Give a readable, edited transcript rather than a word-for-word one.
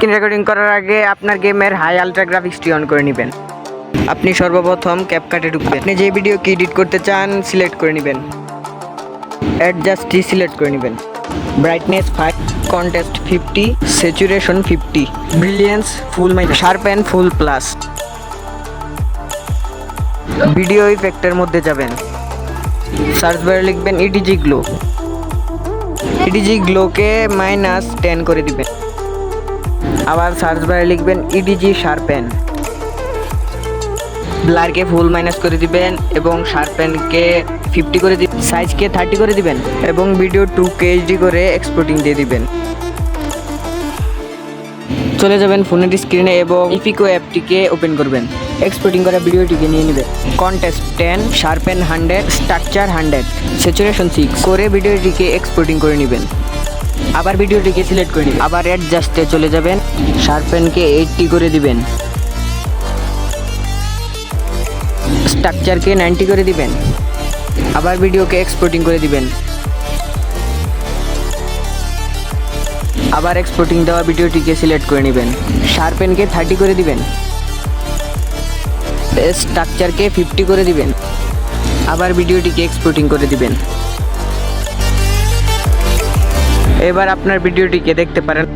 Screen recording করার আগে আপনার গেমের হাই আলট্রা গ্রাফিক্সটি অন করে নেবেন। আপনি সর্বপ্রথম ক্যাপকাটে ঢুকবেন। আপনি যে ভিডিও কি এডিট করতে চান সিলেক্ট করে নেবেন। অ্যাডজাস্টটি সিলেক্ট করে নেবেন। ব্রাইটনেস 5, কন্ট্রাস্ট 50, স্যাচুরেশন 50, ব্রিলিয়েন্স ফুল মাইনাস, শার্পেন ফুল প্লাস। ভিডিও ইফেক্টের মধ্যে যাবেন, সার্চ বারে লিখবেন ইডিজি গ্লো। ইডিজি গ্লোকে -10 করে দিবেন। আবার সার্চ বারে লিখবেন ইডিজি শার্পেন। ব্লারকে ফুল মাইনাস করে দিবেন এবং শার্পেনকে 50 করে দিবেন, সাইজকে 30 করে দিবেন এবং ভিডিও 2K HD করে এক্সপোর্টিং দিয়ে দিবেন। চলে যাবেন ফোনের স্ক্রিনে এবং ইফিকো অ্যাপটিকে ওপেন করবেন। এক্সপোর্টিং করা ভিডিওটিকে নিয়ে নেবেন। কন্ট্রাস্ট 10, শার্পেন 100, স্ট্রাকচার 100, স্যাচুরেশন 6 করে ভিডিওটিকে এক্সপোর্টিং করে নেবেন। আবার ভিডিওটিকে সিলেক্ট করে নেবেন। আবার অ্যাডজাস্টে চলে যাবেন, শার্পেনকে 80 করে দিবেন, স্ট্রাকচারকে 90 করে দিবেন। আবার ভিডিওকে এক্সপোর্টিং করে দিবেন। আবার এক্সপোর্টিং দেওয়া ভিডিওটিকে সিলেক্ট করে নেবেন। শার্পেনকে 30 করে দিবেন, স্ট্রাকচারকে 50 করে দিবেন। আবার ভিডিওটিকে এক্সপোর্টিং করে দিবেন। এবার আপনার ভিডিওটিকে দেখতে পারেন।